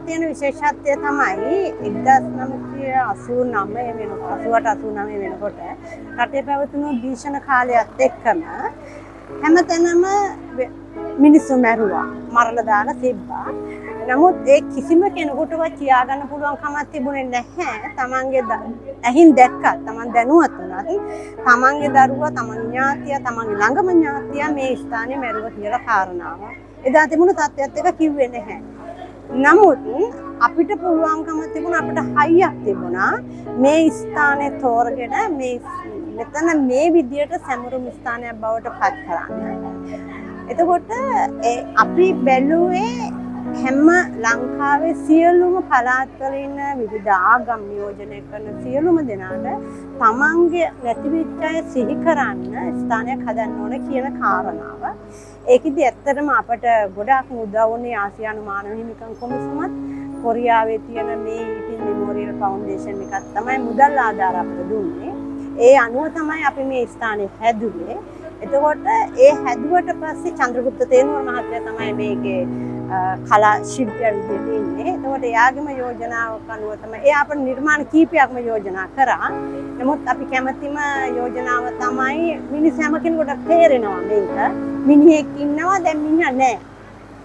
තියෙන විශේෂත්වය තමයි 1989 වෙනකොට 88 වෙනකොට රටේ පැවතුණු භීෂණ කාලයත් එක්කම හැමතැනම මිනිස්සු මැරුවා මරලා දාලා තිබ්බා. නමුත් ඒ කිසිම කෙනෙකුටවත් කියාගන්න පුළුවන් කමක් තිබුණේ නැහැ. තමන්ගේ ඇහින් දැක්කත් තමන් දැනුවත් වුණත් තමන්ගේ දරුවා තමන්ගේ ඥාතියා තමන්ගේ ළඟම ඥාතියා මේ ස්ථානේ මැරුවා කියලා කාරණාව. එදා තිබුණු තත්ත්වයට එක කිව්වේ නැහැ. නමුත් අපිට පුළුවන්කම තිබුණා අපිට හයියක් තිබුණා මේ ස්ථානේ තෝරගෙන මෙතන මේ විදියට සැමරුම් ස්ථානයක් බවට පත් කරන්න. එතකොට අපි බැලුවේ හැම ලංකාවේ සියලුම පළාත්වල ඉන්න විවිධ ආගම් නියෝජනය කරන සියලුම දෙනාට තමන්ගේ නැතිවෙච්ච අය සිහි කරන්න ස්ථානයක් හදන්න ඕන කියන කාරණාව. ඒකෙදි ඇත්තටම අපට ගොඩාක් උදව් වුණේ ආසියානු මානව හිමිකම් කොමිසමත් කොරියාවේ තියෙන මේ ඉතින් මෙමෝරියල් ෆවුන්ඩේෂන් එකත් තමයි මුදල් ආධාර අපිට දුන්නේ. ඒ අනුව තමයි අපි මේ ස්ථානේ හැදුවේ. එතකොට ඒ හැදුවට පස්සේ චන්ද්‍රගුප්ත තේනුවර මහත්තයා තමයි මේකේ කලා ශිල්පියා විදිහට ඉන්නේ. එතකොට එයාගේම යෝජනාවක් අනුව තමයි එයා අපේ නිර්මාණ කීපයක්ම යෝජනා කරා. නමුත් අපි කැමැතිම යෝජනාව තමයි මිනිස් හැම කෙනෙකුට තේරෙනවා මේක. මිනිහෙක් ඉන්නවා දැන් මිනිහා නැහැ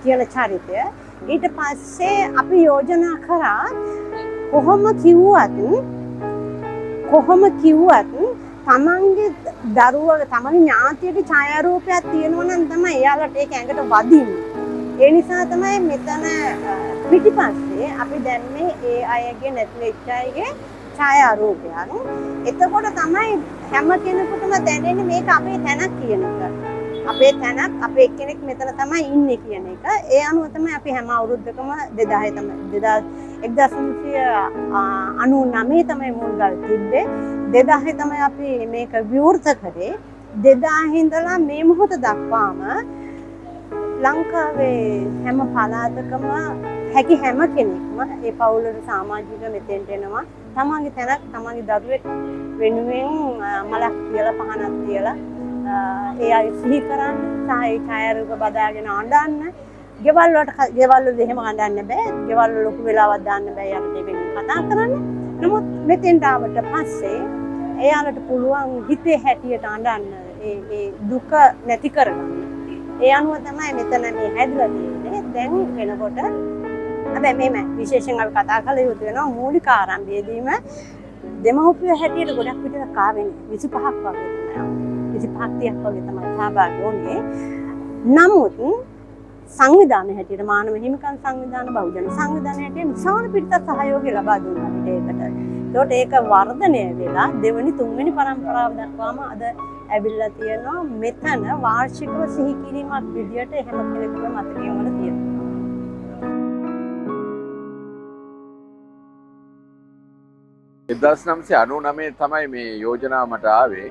කියන චරිතය. ඊට පස්සේ අපි යෝජනා කරා කොහොම කිව්වත් තමන්ගේ දරුවගේ තමන්ගේ ඥාතියේ ඡායාරූපයක් තියෙනවා නම් තමයි එයාලට ඒක ඇඟට වදින්නේ. ඒ නිසා තමයි මෙතන පිටිපස්සේ අපි දැම්මේ ඒ අයගේ නැති වෙච්ච අයගේ ඡායාරූපයන්. එතකොට තමයි හැම කෙනෙකුටම දැනෙන්නේ මේක අපේ තැනක් කියන එක. අපේ තැනක් අපේ එක්කෙනෙක් මෙතන තමයි ඉන්නේ කියන එක. ඒ අනුව තමයි අපි හැම අවුරුද්දකම 1999 තමයි මුල්ගල් තිබ්බේ. 2000 තමයි අපි මේක විවෘත කරේ. 2000 ඉඳලා මේ මොහොත දක්වාම ලංකාවේ හැම පළාතකම හැකි හැම කෙනෙක්ම ඒ පවුලේ සමාජික මෙතෙන්ට එනවා. තමන්ගේ තැනක් තමන්ගේ දරුවෙක් වෙනුවෙන් මලක් තියලා පහනක් තියලා ඒ අය සිහි කරන්න සහ ඒ ඡායාරූප බදාගෙන අඬන්න. ගෙවල් වල එහෙම අඬන්න බෑ. ගෙවල් වල ලොකු වෙලාවක් දාන්න බෑ. යාළුවෝ දෙවෙනි කතා කරන්න. නමුත් මෙතෙන්ට ආවට පස්සේ එයාලට පුළුවන් හිතේ හැටියට අඬන්න ඒ දුක නැති කරගන්න. ඒ අනුව තමයි මෙතන මේ හැදලා තියෙන්නේ. දැන් වෙනකොට හැබැයි මේ විශේෂයෙන් අපි කතා කළ යුතු වෙනවා මූලික ආරම්භයේදීම දෙමව්පිය හැටියට ගොඩක් විතර කාවෙන්නේ 25ක් වගේ තමයි. 25ක් 30ක් වගේ තමයි සහභාගී වුණේ. නමුත් සංවිධානය හැටියට මානව හිමිකම් සංවිධාන බහුජන සංවිධානය හැටියට විශාල පිටත සහයෝගය ලබා දුන්නා අපිට ඒකට. ඒකට ඒක වර්ධනය වෙලා දෙවෙනි තුන්වෙනි පරම්පරාව දක්වාම අද ඇවිල්ලා තියෙනවා. මෙතන වාර්ෂිකව සිහි කිරීමක් විදියට හැම කෙනෙකුම මතකයෙන් වල තියෙනවා. 1999 තමයි මේ යෝජනාව මට ආවේ.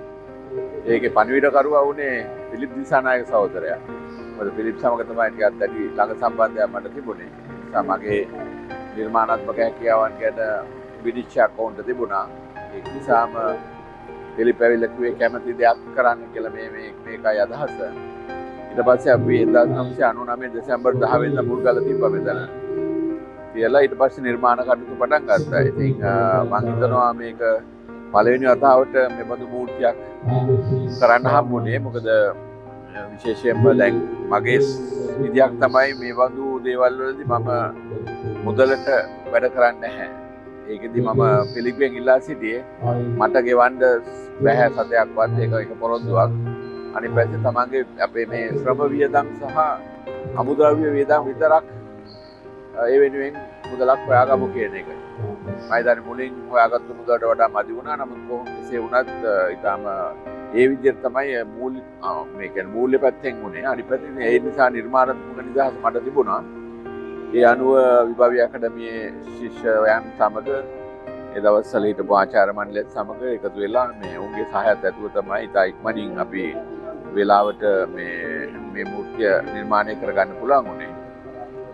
ඒකේ පණිවිඩකරුවා වුණේ පිලිප් දිසානායක සහෝදරයා. මොකද පිලිප් සමග තමයි ටිකක් වැඩි ළඟ සම්බන්ධයක් මට තිබුණේ. සමගයේ නිර්මාණාත්මක හැකියාවන් ගැන විනිශ්චයක් වුණ තිබුණා. ඒ නිසාම පිලිප් ඇවිල්ලා කිව්වේ කැමති දෙයක් කරන්න කියලා මේකයි අදහස. ඊට පස්සේ අපි 1999 දෙසැම්බර් 10 වෙනිදා මුල්ගල තිබ්බා මෙතන. කියලා ඊට පස්සේ නිර්මාණ කටයුතු පටන් ගත්තා. ඉතින් මම හිතනවා මේක පළවෙනි වතාවට මෙබඳු මූර්තියක් කරන්න හම්බුනේ. මොකද විශේෂයෙන්ම දැන් මගේ විදියක් තමයි මේ වඳු දේවල් වලදී මම මුදලට වැඩ කරන්නේ නැහැ. ඒකෙදි මම පිළිගුවෙන් ඉල්ලා සිටියේ මට ගෙවන්න බැහැ සතයක්වත් ඒක පොරොන්දුවක්. අනිත් පැත්තේ තමන්ගේ අපේ මේ ශ්‍රම වියදම් සහ අමුද්‍රව්‍ය වියදම් විතරක් ඒ වෙනුවෙන් මුදලක් හොයාගමු කියන එක. මම දැන් මුලින් හොයාගත්තු මුදලට වඩා මදි වුණා. නමුත් කොහොම කෙසේ වුණත් ඊටම ඒ විදිහට තමයි මේ කියන්නේ මූල්‍ය පැත්තෙන් උනේ. අනිත් පැත්තෙන් ඒ නිසා නිර්මාණාත්මක නිදහස මට තිබුණා. ඒ අනුව විභාගීය අකාදමියේ ශිෂ්‍යයන් සමග ඒ දවස්වල හිටපු ආචාර්ය මණ්ඩලයත් සමග එකතු වෙලා මේ උන්ගේ සහායත් ඇතුව තමයි ඉතා ඉක්මනින් අපි වෙලාවට මේ මූර්තිය නිර්මාණය කරගන්න පුළුවන් උනේ.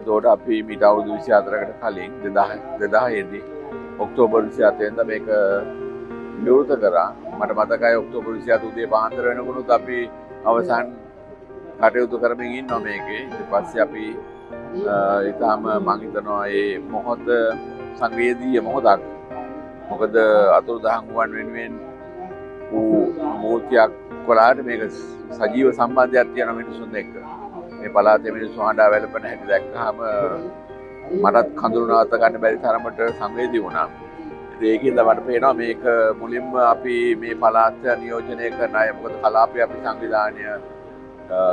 ඒකට අපි මීට අවුරුදු 24කට කලින් 2000 දී ඔක්තෝබර් 27 වෙනිදා මේක විවෘත කරා. මට මතකයි ඔක්තෝබර් 27 උදේ පාන්දර වෙනකොට අපි අවසන් කටයුතු කරමින් ඉන්නවා මේකේ. ඊට පස්සේ අපි ඉතාම මං හිතනවා ඒ මොහොත සංවේදීය මොහොතක්. මොකද අතුරුදහන් වුවන් වෙනුවෙන් වූ මූර්තියක් කොලාට මේක සජීව සම්බන්ධයක් තියෙන මිනිසුන් එක්ක. මේ පළාතේ මිනිස්සු හඬා වැළපෙන හැටි දැක්කහම මටත් කඳුළු නවත්ත ගන්න බැරි තරමට සංවේදී වුණා. ඒකින්ද මට පේනවා මේක මුලින්ම අපි මේ පළාත නියෝජනය කරන අය, මොකද කලාපයේ අපි සංවිධානය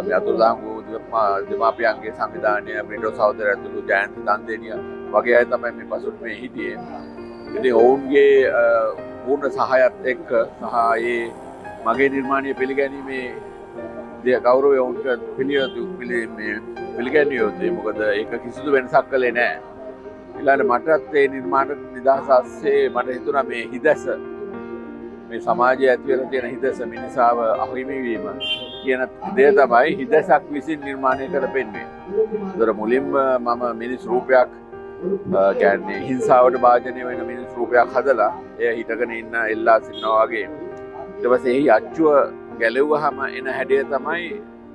මේ අතුරුදහන් වූ දෙමාපියන්ගේ සංවිධානය, බ්‍රිටෝ සහෝදර ඇතුළු ජයන්ත දන්දෙනිය වගේ අය තමයි මේ පසුත් මේ හිටියේ. ඉතින් ඔවුන්ගේ පූර්ණ සහායත් එක්ක සහ ඒ මගේ නිර්මාණය පිළිගැනීමේ ගෞරවය ඔවුන්ට පිළිගැනිය යුතුයි. මොකද ඒක කිසිදු වෙනසක් කළේ නැහැ. ඊළඟට මටත් ඒ නිර්මාණ නිදහස ASCII මට හිතුණා මේ හිදැස, මේ සමාජයේ ඇති වෙලා තියෙන හිදැස, මිනිසාව අහිමි වීම කියන දේ තමයි හිදැසක් විසින් නිර්මාණය කරපෙන්නේ. ඒතර මුලින්ම මම මිනිස් රූපයක් කියන්නේ හිංසාවට භාජනය වෙන මිනිස් රූපයක් හදලා එය හිටගෙන ඉන්න එල්ලා සිටිනවා වගේ. ඊට පස්සේ එහි අච්චුව ගැලෙව්වහම එන හැඩය තමයි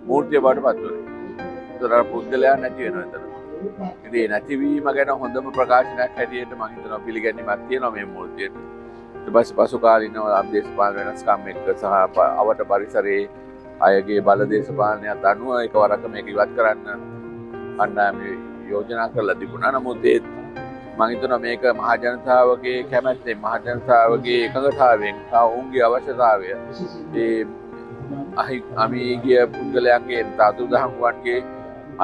මූර්තිය බවට පත් වෙන්නේ. ඒතර පුද්ගලයා නැති වෙනවා එතන. ඉතින් නැතිවීම ගැන හොඳම ප්‍රකාශනයක් හැටියට මම හිතනවා පිළිගැනීමක් තියෙනවා මේ මූර්තියට. ඊට පස්සේ පසු කාලිනව දේශපාලන වෙනස්කම් එක්ක සහ අවට පරිසරයේ අයගේ බල දේශපාලනයත් අනුව එකවරක මේක ඉවත් කරන්න කණ්ඩායම යෝජනා කරලා තිබුණා. නමුත් ඒ මම හිතනවා මේක මහ ජනතාවගේ කැමැත්තෙන්, මහ ජනතාවගේ එකඟතාවයෙන් සහ ඔවුන්ගේ අවශ්‍යතාවය ඒ අමිගිය පුද්ගලයන්ගේ අතුරුදහන් වුවන්ගේ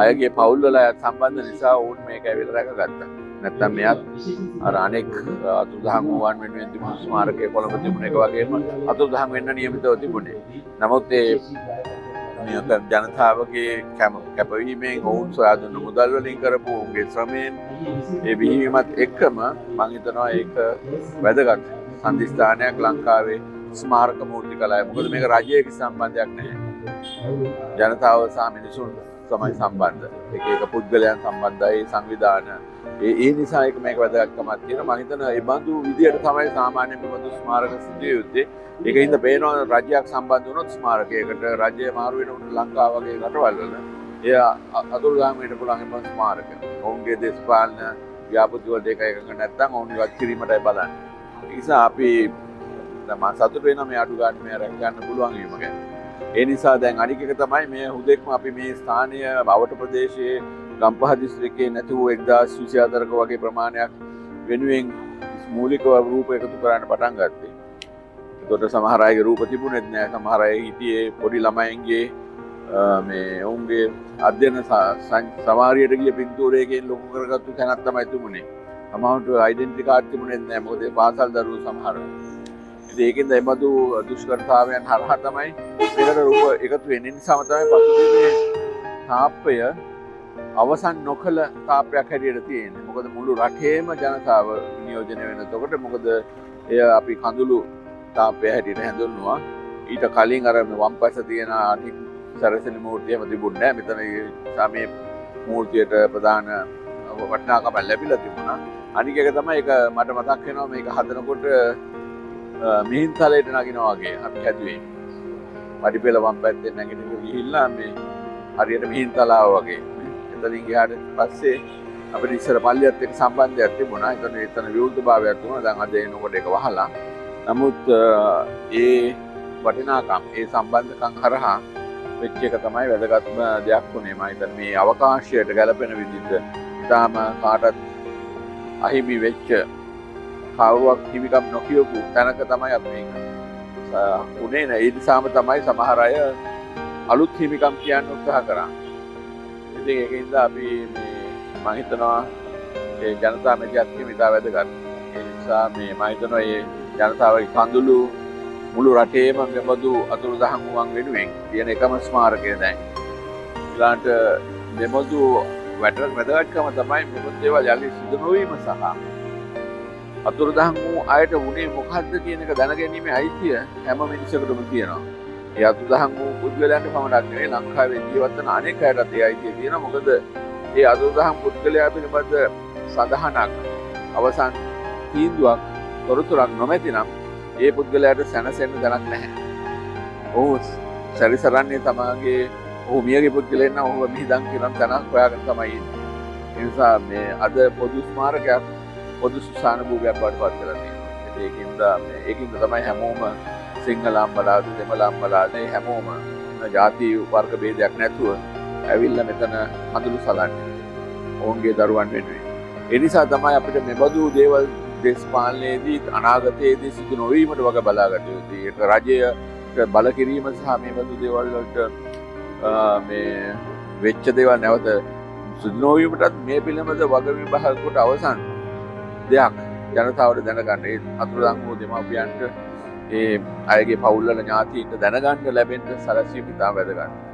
අයගේ පවුල්වල සම්බන්ධ නිසා ඔවුන් මේක ඇවිල්ලා රැකගත්තා. නැත්තම් මෙයත් අර අනෙක් අතුරුදහන් වුවන් වෙනුවෙන් තිබුණු ස්මාරකයේ කොළඹ තිබුණ එක වගේම අතුරුදහන් වෙන්න නියමිතව තිබුණේ. නමුත් ඒ ජනතාවගේ කැපවීමෙන් ඔවුන් සොයා දුන්න මුදල් වලින් කරපු ඔවුන්ගේ ශ්‍රමයෙන් ඒ බිහිවීමත් එක්කම මම හිතනවා ඒක වැදගත් සම්දිස්ථානයක් ලංකාවේ ස්මාරක මූර්ති කලාවේ. මොකද මේක රජයේ කිසි සම්බන්ධයක් නැහැ. ජනතාව සහ මිනිසුන් තමයි සම්බන්ධ. එක පුද්ගලයන් සම්බන්ධයි, සංවිධාන. ඒ නිසා ඒක මේක වැදගත්කමක් තියෙනවා. මම හිතනවා ඒ බඳු විදියට තමයි සාමාන්‍ය මේ බඳු ස්මාරක සිදුවිය යුත්තේ. ඒකින්ද පේනවා රජයක් සම්බන්ධ වුණොත් ස්මාරකයකට, රජය මාරු වෙන ලංකාව වගේ රටවල් වල එය අතුරුදහන් වෙන්න පුළුවන් එම ස්මාරක. ඔවුන්ගේ දේශපාලන ව්‍යාපෘති වලට ඒක එකඟ නැත්නම් ඔවුන් ඉවත් කිරීමටයි බලන්නේ. ඒ නිසා අපි මම සතුටු වෙනවා මේ අඩු ගන්න මේ රැක ගන්න පුළුවන් වීම ගැන. ඒ නිසා දැන් අනික එක තමයි මේ හුදෙක්ම අපි මේ ස්ථානීය බවට ප්‍රදේශයේ ගම්පහ දිස්ත්‍රික්කයේ නැති වූ 1024ක වගේ ප්‍රමාණයක් වෙනුවෙන් මූලික රූප එකතු කරන්න පටන් ගත්තේ. ඒකට සමහර අයගේ රූප තිබුණෙත් නෑ. සමහර අය හිටියේ පොඩි ළමයින්ගේ මේ ඔවුන්ගේ අධ්‍යයන සමාරියට ගිය පින්තූරයකින් ලොකු කරගත්තු තැනක් තමයි තිබුණේ. සමහරට ඩෙන්ටිටි කාඩ් තිබුණෙත් නෑ. මොකද ඒ පාසල් දරුවෝ සමහර. ඉතින් ඒකෙන්ද එබඳු දුෂ්කරතාවයන් හරහා තමයි මේකට රූප එකතු වෙන්නේ. නිසාම තමයි පසුගියේ තාප්පය අවසන් නොකළ තාප්පයක් හැටියට තියෙන්නේ. මොකද මුළු රටේම ජනතාව නියෝජනය වෙන. එතකොට මොකද එය අපි කඳුළු තාප්පය හැටියට හැඳින්වුවා. ඊට කලින් අර වම් පස තියෙන අනික් සරසෙන මූර්තියම තිබුණේ නැහැ. මෙතන සාමයේ මූර්තියට ප්‍රධාන වටිනාකම ලැබිලා තිබුණා. අනික එක තමයි ඒක මට මතක් වෙනවා මේක හදනකොට මිහින්තලයට නගිනවා වගේ අපි හැදුවේ. පඩිපෙළ වම් පැත්තෙන් නැගිටින්න ගිහිල්ලා මේ හරියට මිහින්තලාව වගේ. එතනින් ගියාට පස්සේ අපිට ඉස්සර පල්ලියත් එක්ක සම්බන්ධයක් තිබුණා. එතන විරුද්ධභාවයක් තිබුණා. දැන් අද එනකොට ඒක වහලා. නමුත් ඒ වටිනාකම්, ඒ සම්බන්ධකම් හරහා වෙච්ච එක තමයි වැදගත්ම දෙයක් වුණේ. මම හිතන්නේ මේ අවකාශයට ගැලපෙන විදිහට ඊටාම කාටත් අහිමි වෙච්ච කවුරුවක් හිමිකම් නොකියපු තැනක තමයි අපි මේක උනේ නෑ. ඒ නිසාම තමයි සමහර අය අලුත් හිමිකම් කියන්න උත්සාහ කරන්නේ. ඉතින් ඒකින්ද අපි මේ මම හිතනවා ඒ ජනතා මැදිහත් ඉතා වැදගත්. ඒ නිසා මේ මම හිතනවා මේ ජනතාවගේ කඳුළු මුළු රටේම මෙබඳු අතුරුදහන් වුවන් වෙනුවෙන් තියෙන එකම ස්මාරකය දැන්. ඊළාට මෙබඳු වැදගත්කම තමයි මෙබඳු දේවල් යලි සිදු නොවීම සහ අතුරුදහන් වූ අයට වුණේ මොකද්ද කියන එක දැනගැනීමේ අයිතිය හැම මිනිසෙකුටම තියෙනවා. ඒ අතුරුදහන් වූ පුද්ගලයන්ට පමණක් නෙවෙයි ලංකාවේ ජීවත් වන අනෙක් අයටත් ඒ අයිතිය තියෙනවා. මොකද ඒ අතුරුදහන් පුද්ගලයා පිළිබඳ සඳහනක්, අවසන් තීන්දුවක්, තොරතුරක් නොමැතිනම් ඒ පුද්ගලයාට සැනසෙන්න දැනක් නැහැ. ඔහු සැරිසරන්නේ තමගේ ඔහු මියගේ පුද්ගලයන් නම් ඔහු මිහිදන් කියන තැනක් හොයාගෙන තමයි ඉන්නේ. ඒ නිසා මේ අද පොදු ස්මාරකයක් පොදු සුසාන භූමියක් බවට පත් කරලා තියෙනවා. ඒකින්ද තමයි හැමෝම සිංහල අම්මලාද දෙමළ අම්මලාද හැමෝම ජාති වර්ග ભેදයක් නැතුව ඇවිල්ලා මෙතන හඳුළු සලන්නේ. ඔවුන්ගේ දරුවන් වෙනුවෙන්. ඒ නිසා තමයි අපිට මෙබඳු දේවල් දේශපාලනයේදී අනාගතයේදී සිදු නොවීමට වග බලාගත යුතුයි. ඒක රජය බල කිරීම සහ මේ බඳු දේවල් වලට මේ වෙච්ච දේවල් නැවත සිදු නොවීමටත් මේ පිළිබඳ වගවීම බහල් කොට අවසන් දෙයක් ජනතාවට දැනගන්න. ඒ අතුරුදන් වූ දෙමාපියන්ට ඒ අයගේ පවුල් වල ඥාතීන්ට දැනගන්න ලැබෙන්න සැලසීම ඉතා වැදගත්.